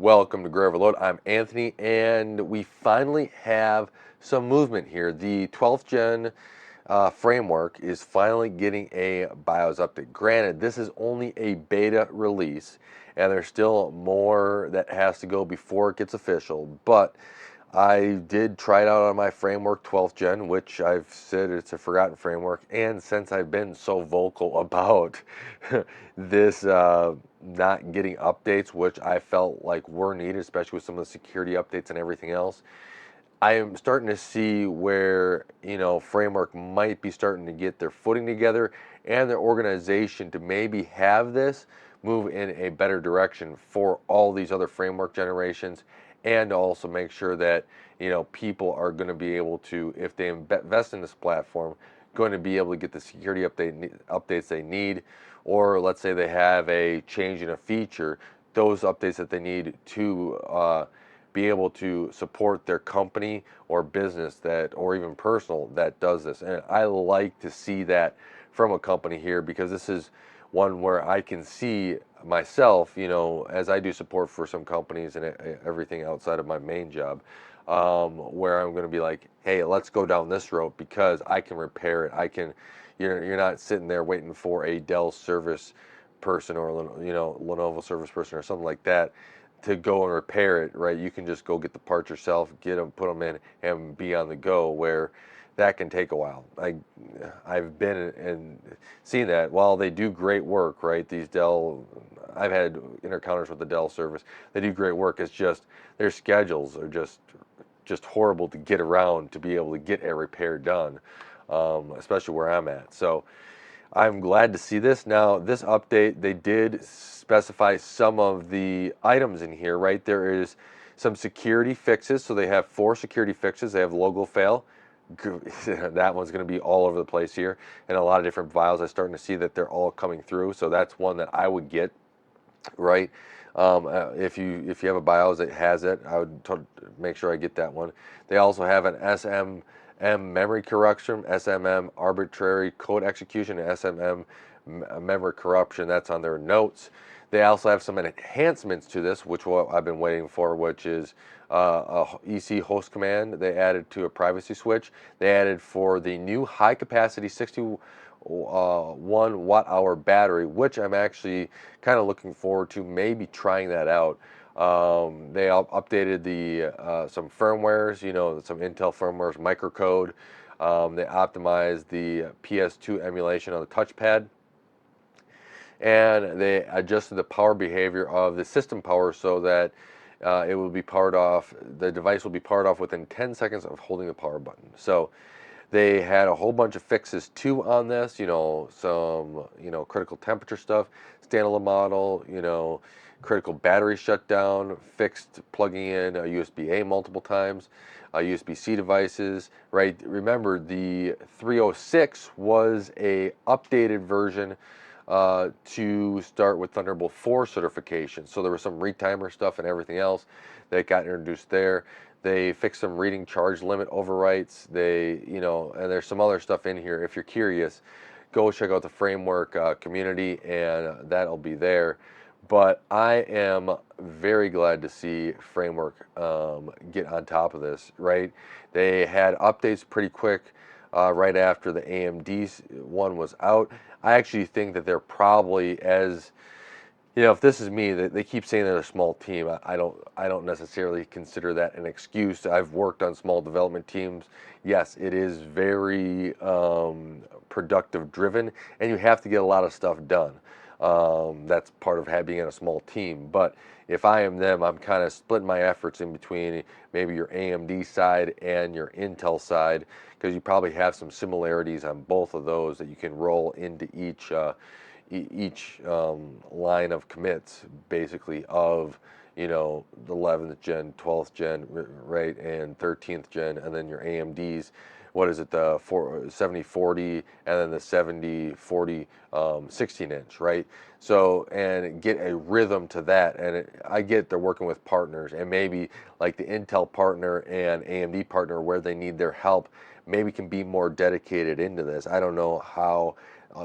Welcome to Grow Overload. I'm Anthony, and we finally have some movement here. The 12th gen framework is finally getting a BIOS update. Granted, this is only a beta release, and there's still more that has to go before it gets official, but I did try it out on my framework 12th gen, which I've said it's a forgotten framework. And since I've been so vocal about this not getting updates, which I felt like were needed, especially with some of the security updates and everything else, I am starting to see where, framework might be starting to get their footing together and their organization to maybe have this move in a better direction for all these other framework generations, and also make sure that, people are going to be able to, if they invest in this platform, going to be able to get the security updates they need, or let's say they have a change in a feature, those updates that they need to be able to support their company or business that, or even personal, that does this. And I like to see that from a company here, because this is one where I can see myself, as I do support for some companies and everything outside of my main job, where I'm going to be like, hey, let's go down this road because I can repair it. You're not sitting there waiting for a Dell service person or, Lenovo service person or something like that to go and repair it, right? You can just go get the parts yourself, get them, put them in, and be on the go, where that can take a while. I've been and seen that. While they do great work, right? These Dell, I've had encounters with the Dell service. They do great work. It's just their schedules are just horrible to get around to be able to get a repair done, especially where I'm at. So I'm glad to see this. Now, this update, they did specify some of the items in here, right? There is some security fixes. So they have 4 security fixes. They have logo fail. That one's going to be all over the place here. And a lot of different files. I'm starting to see that they're all coming through. So that's one that I would get, right? If you have a BIOS that has it, I would make sure I get that one. They also have an SMM memory corruption, SMM arbitrary code execution, and SMM memory corruption. That's on their notes. They also have some enhancements to this, which I've been waiting for, which is a EC host command they added to a privacy switch. They added for the new high capacity 61 watt hour battery, which I'm actually kind of looking forward to maybe trying that out. They updated the some firmwares, some Intel firmwares, microcode. They optimized the PS2 emulation on the touchpad, and they adjusted the power behavior of the system power so that it will be powered off. The device will be powered off within 10 seconds of holding the power button. So they had a whole bunch of fixes too on this, some, critical temperature stuff, standalone model, critical battery shutdown, fixed plugging in a USB-A multiple times, USB-C devices, right? Remember, the 306 was a updated version to start with Thunderbolt 4 certification. So there was some retimer stuff and everything else that got introduced there. They fixed some reading charge limit overwrites. And there's some other stuff in here. If you're curious, go check out the framework community, and that'll be there. But I am very glad to see framework get on top of this, right? They had updates pretty quick right after the AMD one was out. I actually think that they're probably as, if this is me, they keep saying they're a small team. I don't necessarily consider that an excuse. I've worked on small development teams. Yes, it is very productive driven, and you have to get a lot of stuff done. That's part of being in a small team. But if I am them, I'm kind of splitting my efforts in between maybe your AMD side and your Intel side, because you probably have some similarities on both of those that you can roll into each line of commits, basically, of the 11th gen, 12th gen, right, and 13th gen, and then your AMDs. What is it, the 7040, and then the 7040 16-inch, right? So, and get a rhythm to that. And I get they're working with partners, and maybe like the Intel partner and AMD partner, where they need their help, maybe can be more dedicated into this. I don't know how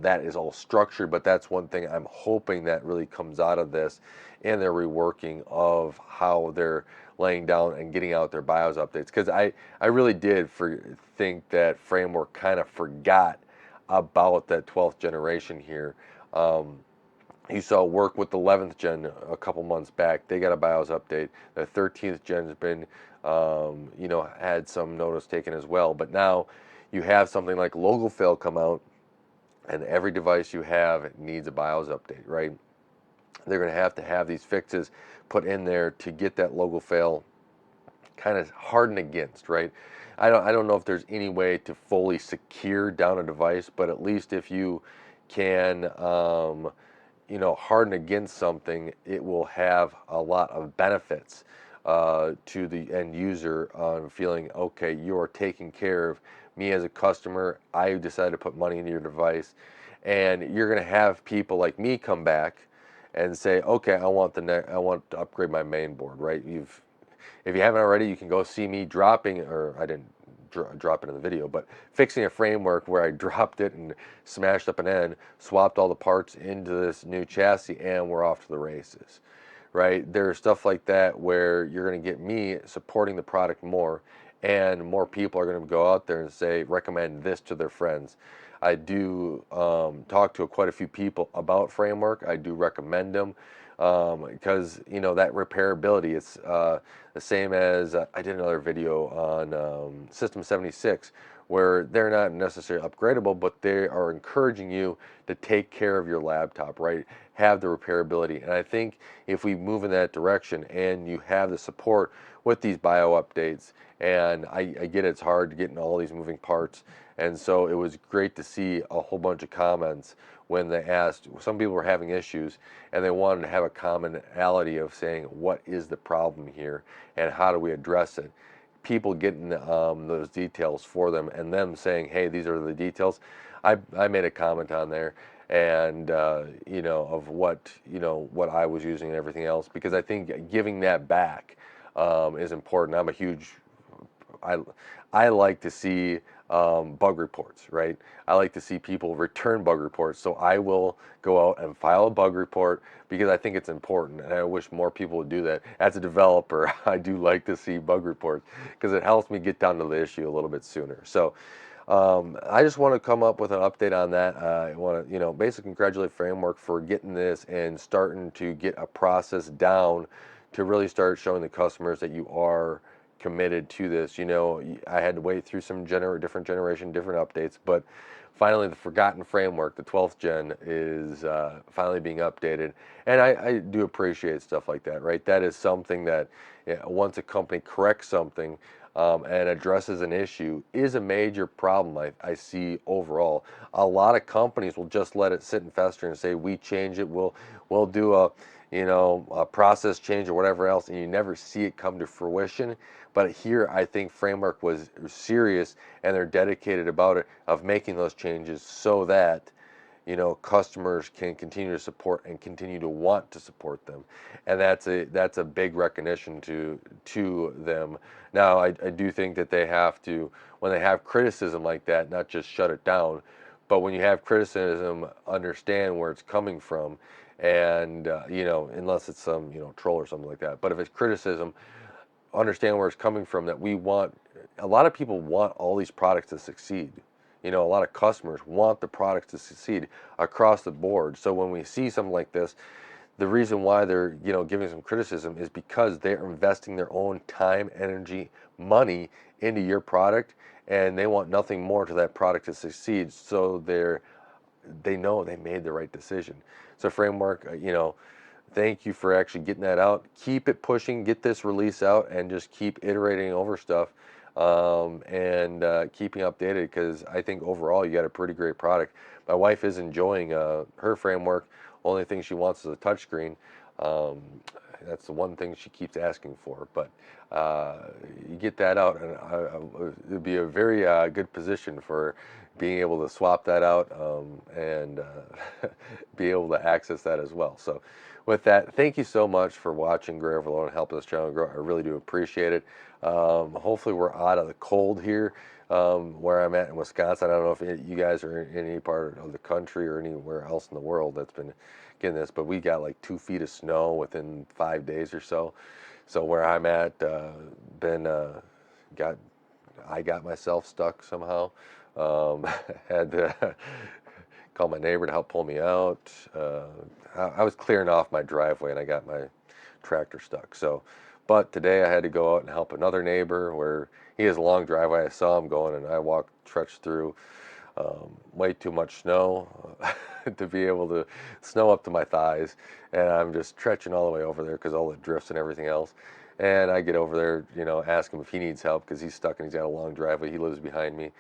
that is all structured. But that's one thing I'm hoping that really comes out of this, and their reworking of how they're laying down and getting out their BIOS updates. Because I really did think that Framework kind of forgot about that 12th generation here. Um, you saw work with the 11th gen a couple months back. They got a BIOS update. The 13th gen has been, had some notice taken as well. But now you have something like logo fail come out, and every device you have needs a BIOS update, right? They're going to have these fixes put in there to get that logo fail kind of hardened against, right? I don't know if there's any way to fully secure down a device, but at least if you can harden against something, it will have a lot of benefits to the end user on feeling, okay, you're taking care of me as a customer. I decided to put money into your device, and you're going to have people like me come back and say, okay, I want to upgrade my main board, right? If you haven't already, you can go see me dropping, or I didn't drop it in the video, but fixing a framework where I dropped it and smashed up an end, swapped all the parts into this new chassis, and we're off to the races, right? There's stuff like that where you're going to get me supporting the product more, and more people are going to go out there and say, recommend this to their friends. I do talk to quite a few people about Framework. I do recommend them because that repairability. It's the same as I did another video on System 76, where they're not necessarily upgradable, but they are encouraging you to take care of your laptop, right? Have the repairability. And I think if we move in that direction and you have the support with these bio updates, and I get it's hard to get in all these moving parts, and so it was great to see a whole bunch of comments when they asked, some people were having issues and they wanted to have a commonality of saying, what is the problem here and how do we address it? People getting those details for them and them saying, hey, these are the details. I made a comment on there, and of what I was using and everything else, because I think giving that back is important. I I like to see bug reports, right? I like to see people return bug reports. So I will go out and file a bug report because I think it's important, and I wish more people would do that. As a developer, I do like to see bug reports because it helps me get down to the issue a little bit sooner. So I just want to come up with an update on that. I want to, basically congratulate Framework for getting this and starting to get a process down to really start showing the customers that you are committed to this. I had to wait through some different generation, different updates, but finally the forgotten framework, the 12th gen, is finally being updated. And I do appreciate stuff like that, right? That is something that once a company corrects something and addresses an issue, is a major problem I see overall. A lot of companies will just let it sit and fester and say, we change it, we'll do a process change or whatever else, and you never see it come to fruition. But here, I think Framework was serious, and they're dedicated about it, of making those changes so that customers can continue to support and continue to want to support them, and that's a big recognition to them. Now, I do think that they have to, when they have criticism like that, not just shut it down, but when you have criticism, understand where it's coming from, and unless it's some troll or something like that. But if it's criticism, understand where it's coming from. That a lot of people want all these products to succeed. A lot of customers want the products to succeed across the board. So when we see something like this, the reason why they're giving some criticism is because they're investing their own time, energy, money into your product, and they want nothing more to that product to succeed. So they know they made the right decision. So Framework, thank you for actually getting that out. Keep it pushing, get this release out, and just keep iterating over stuff and keeping updated, because I think overall you got a pretty great product. My wife is enjoying her Framework. Only thing she wants is a touchscreen. That's the one thing she keeps asking for. But you get that out, and it'd be a very good position for being able to swap that out and be able to access that as well. So with that, thank you so much for watching Grow Overload and helping this channel grow. I really do appreciate it. Hopefully we're out of the cold here where I'm at in Wisconsin. I don't know if you guys are in any part of the country or anywhere else in the world that's been getting this, but we got like 2 feet of snow within 5 days or so. So where I'm at, been got I got myself stuck somehow. Had to call my neighbor to help pull me out. I was clearing off my driveway and I got my tractor stuck. So, but today I had to go out and help another neighbor where he has a long driveway. I saw him going and I walked, trudged through way too much snow to be able to snow up to my thighs. And I'm just trekking all the way over there because all the drifts and everything else. And I get over there, you know, ask him if he needs help because he's stuck and he's got a long driveway. He lives behind me.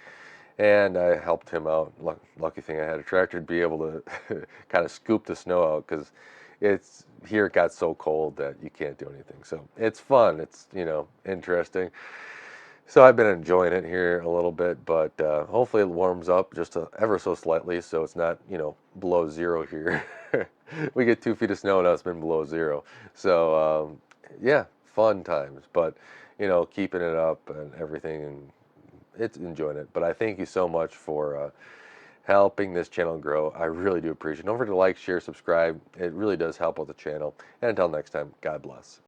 And I helped him out. Lucky thing I had a tractor to be able to kind of scoop the snow out because it's here it got so cold that you can't do anything. So it's fun. It's, you know, interesting. So I've been enjoying it here a little bit, but hopefully it warms up just ever so slightly, so it's not, you know, below zero here. We get 2 feet of snow now; it's been below zero. So yeah, fun times. But you know, keeping it up and everything, and it's enjoying it. But I thank you so much for helping this channel grow. I really do appreciate it. Don't forget to like, share, subscribe. It really does help out the channel. And until next time, God bless.